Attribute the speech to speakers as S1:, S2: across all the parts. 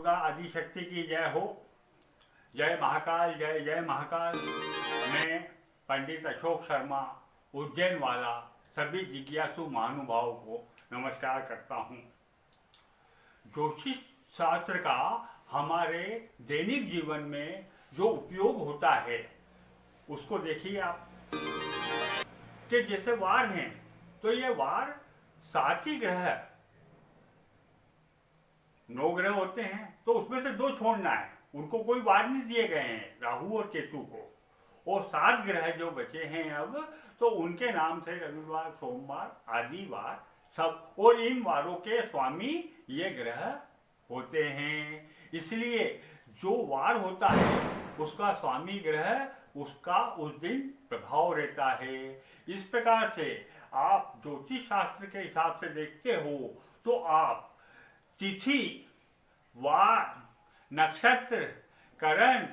S1: दुर्गा आदि शक्ति की जय हो। जय महाकाल, जय जय महाकाल। मैं पंडित अशोक शर्मा उज्जैन वाला सभी जिज्ञासु महानुभावों को नमस्कार करता हूँ। ज्योतिष शास्त्र का हमारे दैनिक जीवन में जो उपयोग होता है उसको देखिए आप कि जैसे वार हैं तो ये वार 7 ही ग्रह, 9 ग्रह होते हैं तो उसमें से 2 छोड़ना है, उनको कोई वार नहीं दिए गए हैं, राहु और केतु को। और 7 ग्रह जो बचे हैं अब तो उनके नाम से रविवार, सोमवार आदि वार सब, और इन वारों के स्वामी ये ग्रह होते हैं। इसलिए जो वार होता है उसका स्वामी ग्रह उसका उस दिन प्रभाव रहता है। इस प्रकार से आप ज्योतिष शास्त्र के हिसाब से देखते हो तो आप तिथि, वार, नक्षत्र, करण,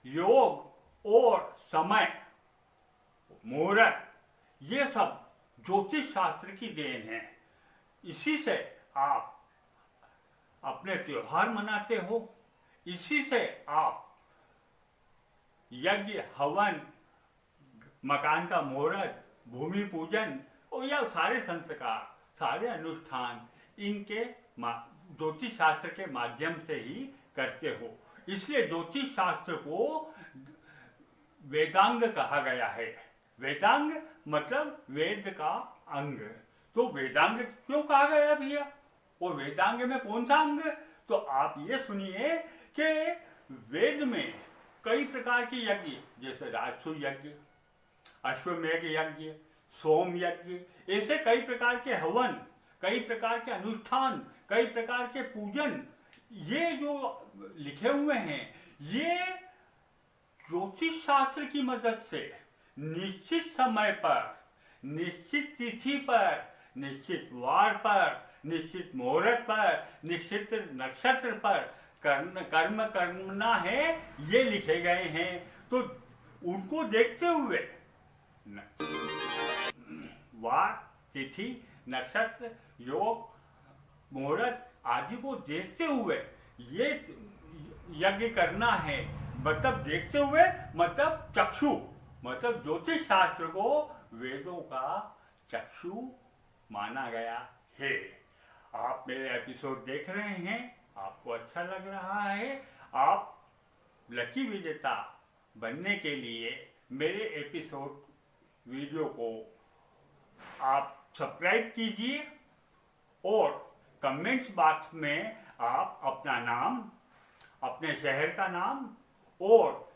S1: योग और समय, मुहूर्त, ये सब ज्योतिष शास्त्र की देन है। इसी से आप अपने त्योहार मनाते हो, इसी से आप यज्ञ, हवन, मकान का मुहूर्त, भूमि पूजन और यह सारे संस्कार, सारे अनुष्ठान इनके ज्योतिष शास्त्र के माध्यम से ही करते हो। इसलिए ज्योतिष शास्त्र को वेदांग कहा गया है। वेदांग मतलब वेद का अंग। तो वेदांग क्यों कहा गया भैया? और वेदांग में कौन सा अंग? तो आप ये सुनिए कि वेद में कई प्रकार के यज्ञ, जैसे राजसु यज्ञ, अश्वमेघ यज्ञ, सोम यज्ञ, ऐसे कई प्रकार के हवन, कई प्रकार के अनुष्ठान, कई प्रकार के पूजन, ये जो लिखे हुए हैं ये ज्योतिष शास्त्र की मदद से निश्चित समय पर, निश्चित तिथि पर, निश्चित वार पर, निश्चित मुहूर्त पर, निश्चित नक्षत्र पर कर्म करना है, ये लिखे गए हैं। तो उनको देखते हुए वार, तिथि, नक्षत्र, योग, मुहूर्त आदि को देखते हुए ये यज्ञ करना है। मतलब देखते हुए मतलब चक्षु, मतलब ज्योतिष शास्त्र को वेदों का चक्षु माना गया है। आप मेरे एपिसोड देख रहे हैं, आपको अच्छा लग रहा है, आप लकी विजेता बनने के लिए मेरे एपिसोड वीडियो को आप सब्सक्राइब कीजिए और कमेंट्स बॉक्स में आप अपना नाम, अपने शहर का नाम और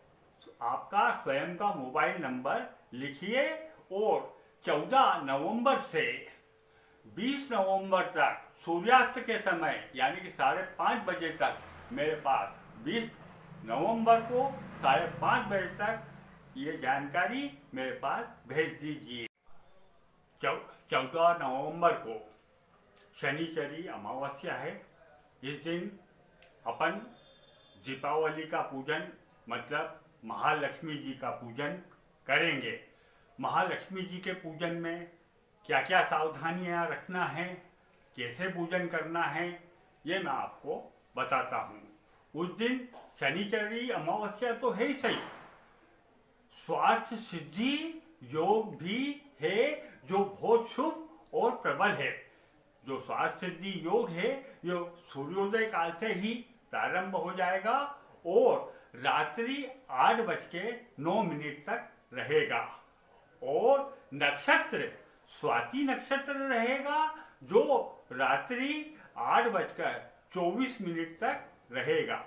S1: आपका स्वयं का मोबाइल नंबर लिखिए। और 14 नवंबर से 20 नवंबर तक सूर्यास्त के समय यानी कि 5:30 बजे तक मेरे पास 20 नवंबर को 5:30 बजे तक ये जानकारी मेरे पास भेज दीजिए। 14 नवंबर को शनिचरी अमावस्या है। इस दिन अपन दीपावली का पूजन मतलब महालक्ष्मी जी का पूजन करेंगे। महालक्ष्मी जी के पूजन में क्या क्या सावधानियां रखना है, कैसे पूजन करना है, ये मैं आपको बताता हूँ। उस दिन शनिचरी अमावस्या तो है ही सही, स्वास्थ्य सिद्धि योग भी है जो बहुत शुभ और प्रबल है। जो स्वास्थ्य सिद्धि योग है जो सूर्योदय काल से ही प्रारंभ हो जाएगा और रात्रि 8:09 तक रहेगा। और नक्षत्र स्वाति नक्षत्र रहेगा जो रात्रि 8:24 तक रहेगा।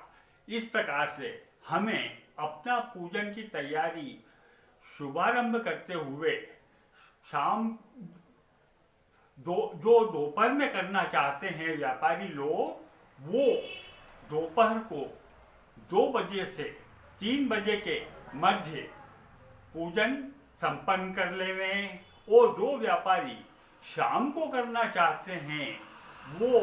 S1: इस प्रकार से हमें अपना पूजन की तैयारी शुभारंभ करते हुए शाम जो दोपहर में करना चाहते हैं व्यापारी लोग, वो दोपहर को 2 बजे से 3 बजे के मध्य पूजन संपन्न कर लेवें। और जो व्यापारी शाम को करना चाहते हैं वो,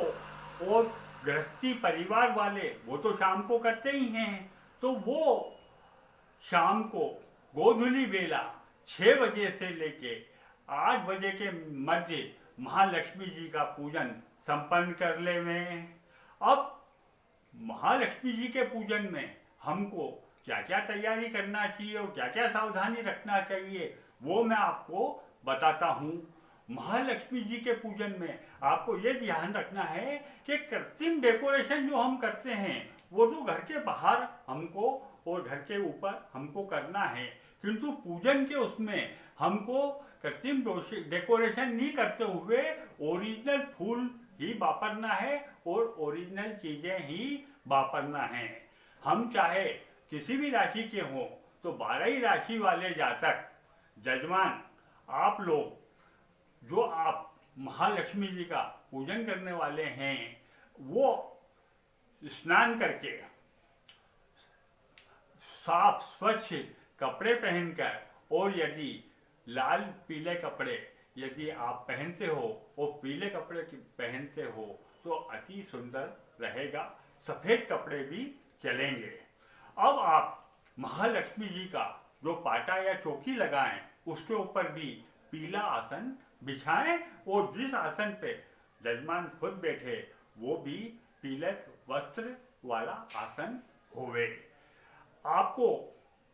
S1: और गृहस्थी परिवार वाले वो तो शाम को करते ही हैं, तो वो शाम को गोधूली बेला 6 बजे से लेके 8 बजे के मध्य महालक्ष्मी जी का पूजन संपन्न कर लेवें। अब महालक्ष्मी जी के पूजन में हमको क्या क्या तैयारी करना चाहिए और क्या क्या सावधानी रखना चाहिए वो मैं आपको बताता हूँ। महालक्ष्मी जी के पूजन में आपको ये ध्यान रखना है कि कृत्रिम डेकोरेशन जो हम करते हैं वो तो घर के बाहर हमको और घर के ऊपर हमको करना है, किंतु पूजन के उसमें हमको कृत्रिम डेकोरेशन नहीं करते हुए ओरिजिनल फूल ही वापरना है और ओरिजिनल चीजें ही वापरना है। हम चाहे किसी भी राशि के हों तो 12 ही राशि वाले जातक जजमान आप लोग जो आप महालक्ष्मी जी का पूजन करने वाले हैं वो स्नान करके साफ स्वच्छ कपड़े पहनकर, और यदि लाल पीले कपड़े यदि आप पहनते हो और पीले कपड़े पहनते हो तो अति सुंदर रहेगा, सफेद कपड़े भी चलेंगे। अब आप महालक्ष्मी जी का जो पाटा या चौकी लगाएं उसके ऊपर भी पीला आसन बिछाएं और जिस आसन पे जजमान खुद बैठे वो भी पीले वस्त्र वाला आसन होवे। आपको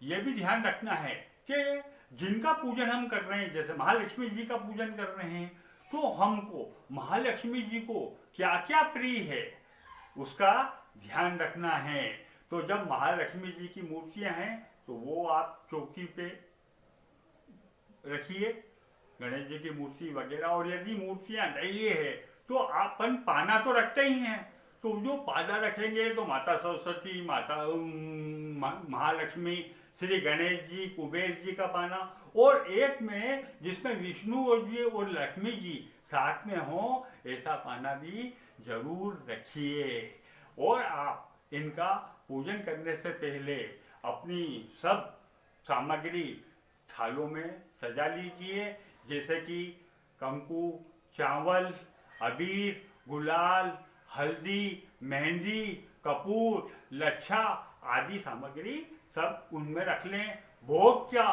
S1: ये भी ध्यान रखना है कि जिनका पूजन हम कर रहे हैं, जैसे महालक्ष्मी जी का पूजन कर रहे हैं, तो हमको महालक्ष्मी जी को क्या क्या प्रिय है उसका ध्यान रखना है। तो जब महालक्ष्मी जी की मूर्तियां हैं तो वो आप चौकी पे रखिए, गणेश जी की मूर्ति वगैरह, और यदि मूर्तियां नहीं है तो अपन पाना तो रखते ही हैं, तो जो पाना रखेंगे तो माता सरस्वती, माता महालक्ष्मी, श्री गणेश जी, कुबेर जी का पाना, और एक में जिसमें विष्णु और जी और लक्ष्मी जी साथ में हो ऐसा पाना भी जरूर रखिए। और आप इनका पूजन करने से पहले अपनी सब सामग्री थालों में सजा लीजिए, जैसे कि कंकु, चावल, अबीर, गुलाल, हल्दी, मेहंदी, कपूर, लच्छा आदि सामग्री सब उनमें रख लें। भोग क्या,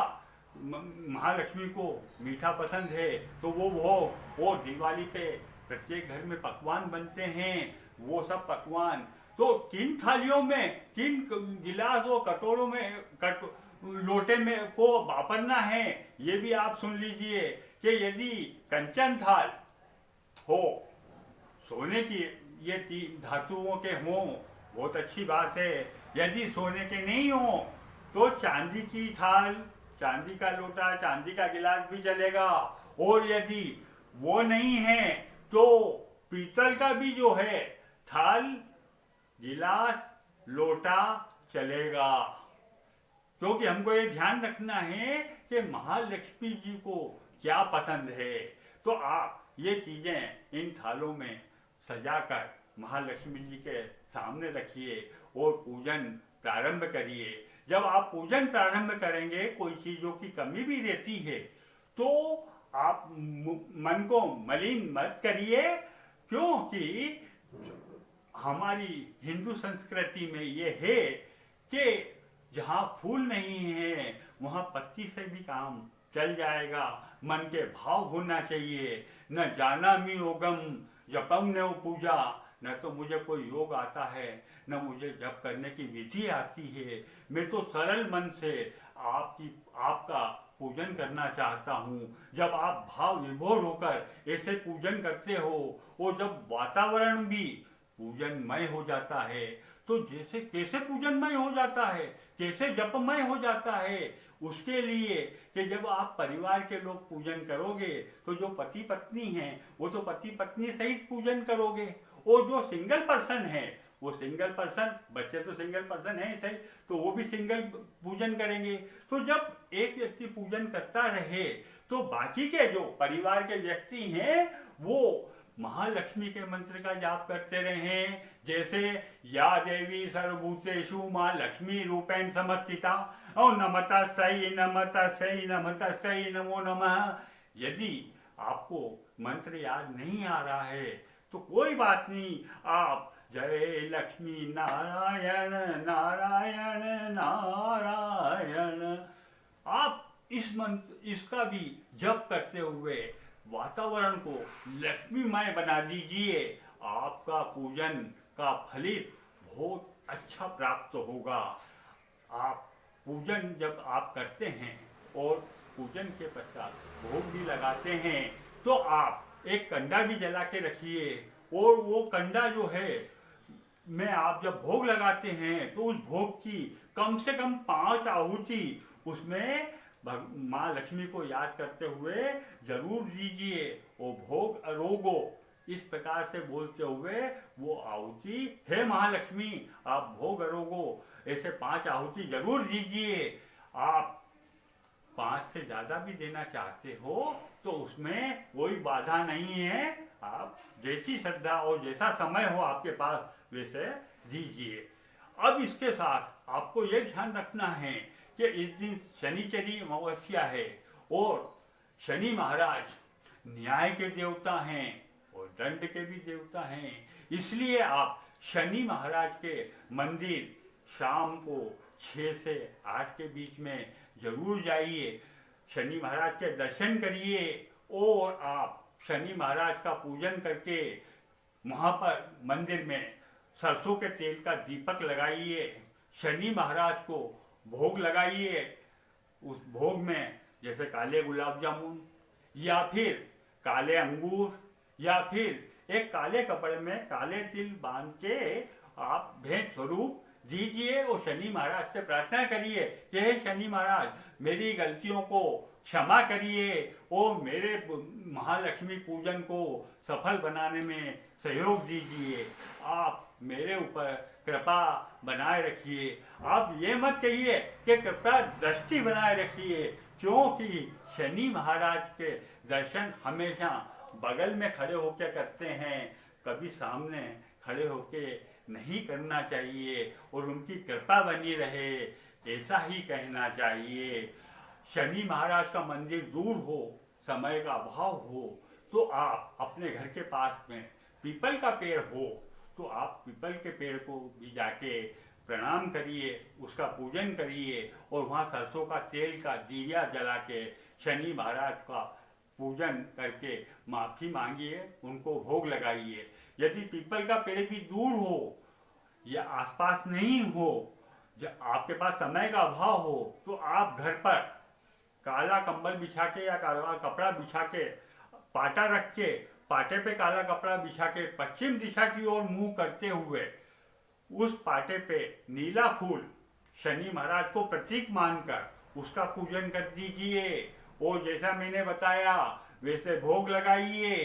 S1: महालक्ष्मी को मीठा पसंद है तो वो भोग, वो दिवाली पे प्रत्येक घर में पकवान बनते हैं, वो सब पकवान तो किन थालियों में, किन गिलास और कटोरों में, लोटे में को वापरना है ये भी आप सुन लीजिए। कि यदि कंचन थाल हो, सोने की ये धातुओं के हों बहुत अच्छी बात है, यदि सोने के नहीं हो तो चांदी की थाल, चांदी का लोटा, चांदी का गिलास भी चलेगा, और यदि वो नहीं है तो पीतल का भी जो है थाल, गिलास, लोटा चलेगा। क्योंकि हमको ये ध्यान रखना है कि महालक्ष्मी जी को क्या पसंद है, तो आप ये चीजें इन थालों में सजाकर महालक्ष्मी जी के सामने रखिए और पूजन प्रारंभ करिए। जब आप पूजन प्रारंभ करेंगे, कोई चीजों की कमी भी रहती है तो आप मन को मलिन मत करिए, क्योंकि हमारी हिंदू संस्कृति में ये है कि जहाँ फूल नहीं है वहाँ पत्ती से भी काम चल जाएगा। मन के भाव होना चाहिए, न जाना मी योगम जपम न पूजा, न तो मुझे कोई योग आता है न मुझे जप करने की विधि आती है, मैं तो सरल मन से आपका पूजन करना चाहता हूँ। जब आप भाव विभोर होकर ऐसे पूजन करते हो और जब वातावरण भी पूजनमय हो जाता है, तो जैसे कैसे पूजनमय हो जाता है, कैसे जपमय हो जाता है, उसके लिए कि जब आप परिवार के लोग पूजन करोगे तो जो पति पत्नी हैं वो तो पति पत्नी सहित पूजन करोगे, और जो सिंगल पर्सन है वो सिंगल पर्सन, बच्चे तो सिंगल पर्सन है सही, तो वो भी सिंगल पूजन करेंगे। तो जब एक व्यक्ति पूजन करता रहे तो बाकी के जो परिवार के व्यक्ति हैं वो महालक्ष्मी के मंत्र का जाप करते रहे, जैसे या देवी सर्वभूतेषु माँ लक्ष्मी रूपेण समस्थिता और नमता सही नमता सही नमता सही नमो नमः। यदि आपको मंत्र याद नहीं आ रहा है तो कोई बात नहीं, आप जय लक्ष्मी नारायण नारायण नारायण, आप इस मंत्र इसका भी जप करते हुए वातावरण को लक्ष्मीमय बना दीजिए। आपका पूजन का फलित बहुत अच्छा प्राप्त होगा। आप पूजन जब आप करते हैं और पूजन के पश्चात भोग भी लगाते हैं तो आप एक कंडा भी जला के रखिए, और वो कंडा जो है में आप जब भोग लगाते हैं तो उस भोग की कम से कम 5 आहुति उसमें माँ लक्ष्मी को याद करते हुए जरूर दीजिए। वो भोग अरोगो, इस प्रकार से बोलते हुए वो आहुति, हे महालक्ष्मी आप भोग अरोगो, ऐसे 5 आहुति जरूर दीजिए। आप 5 से ज्यादा भी देना चाहते हो तो उसमें कोई बाधा नहीं है, आप जैसी श्रद्धा और जैसा समय हो आपके पास वैसे दीजिए। अब इसके साथ आपको ये ध्यान रखना है कि इस दिन शनिचरी अमावस्या है और शनि महाराज न्याय के देवता हैं और दंड के भी देवता हैं, इसलिए आप शनि महाराज के मंदिर शाम को 6 से 8 के बीच में जरूर जाइए, शनि महाराज के दर्शन करिए और आप शनि महाराज का पूजन करके वहाँ पर मंदिर में सरसों के तेल का दीपक लगाइए, शनि महाराज को भोग लगाइए। उस भोग में जैसे काले गुलाब जामुन या फिर काले अंगूर या फिर एक काले कपड़े में काले तिल बांध के आप भेंट स्वरूप दीजिए और शनि महाराज से प्रार्थना करिए कि हे शनि महाराज मेरी गलतियों को क्षमा करिए और मेरे महालक्ष्मी पूजन को सफल बनाने में सहयोग दीजिए, आप मेरे ऊपर कृपा बनाए रखिए। आप ये मत कहिए कि कृपा दृष्टि बनाए रखिए, क्योंकि शनि महाराज के दर्शन हमेशा बगल में खड़े होकर करते हैं, कभी सामने खड़े होकर नहीं करना चाहिए और उनकी कृपा बनी रहे ऐसा ही कहना चाहिए। शनि महाराज का मंदिर दूर हो, समय का अभाव हो तो आप अपने घर के पास में पीपल का पेड़ हो तो आप पीपल के पेड़ को भी जाके प्रणाम करिए, उसका पूजन करिए और वहाँ सरसों का तेल का दिया जला के शनि महाराज का पूजन करके माफ़ी मांगिए, उनको भोग लगाइए। यदि पीपल का पेड़ भी दूर हो या आसपास नहीं हो, जब आपके पास समय का अभाव हो तो आप घर पर काला कंबल बिछा के या काला कपड़ा बिछा के पाटा रख के पाटे पे काला कपड़ा बिछा के पश्चिम दिशा की ओर मुंह करते हुए उस पाटे पे नीला फूल शनि महाराज को प्रतीक मानकर उसका पूजन कर दीजिए और जैसा मैंने बताया वैसे भोग लगाइए,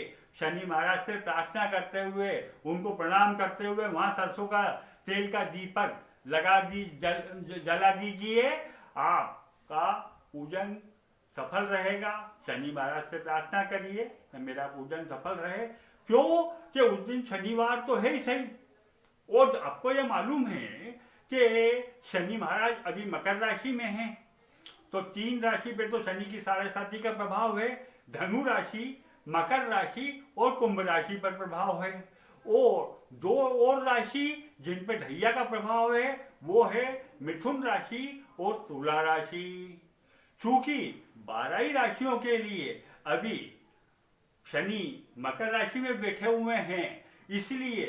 S1: शनि महाराज से प्रार्थना करते हुए उनको प्रणाम करते हुए वहाँ सरसों का तेल का दीपक लगा जला दीजिए, आपका पूजन सफल रहेगा। शनि महाराज से प्रार्थना करिए मेरा पूजन सफल रहे, क्यों कि उस दिन शनिवार तो है ही सही। और आपको ये मालूम है कि शनि महाराज अभी मकर राशि में हैं, तो 3 राशि पे तो शनि की 7.5 का प्रभाव है, धनु राशि, मकर राशि और कुंभ राशि पर प्रभाव है, और 2 और राशि जिन पे ढैया का प्रभाव है वो है मिथुन राशि और तुला राशि। चूंकि 12 ही राशियों के लिए अभी शनि मकर राशि में बैठे हुए हैं, इसलिए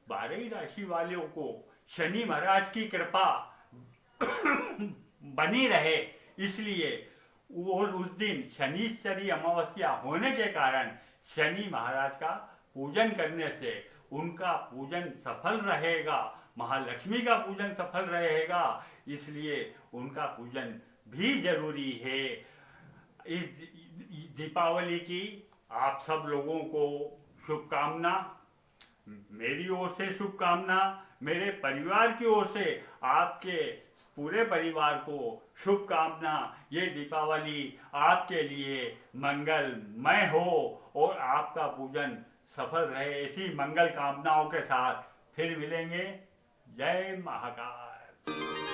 S1: 12 ही राशि वालों को शनि महाराज की कृपा बनी रहे, इसलिए और उस दिन शनिश्चरी अमावस्या होने के कारण शनि महाराज का पूजन करने से उनका पूजन सफल रहेगा, महालक्ष्मी का पूजन सफल रहेगा, इसलिए उनका पूजन भी जरूरी है। इस दीपावली की आप सब लोगों को शुभकामना, मेरी ओर से शुभकामना, मेरे परिवार की ओर से आपके पूरे परिवार को शुभकामना। ये दीपावली आपके लिए मंगलमय हो और आपका पूजन सफल रहे, ऐसी मंगल कामनाओं के साथ फिर मिलेंगे। जय महाकाल।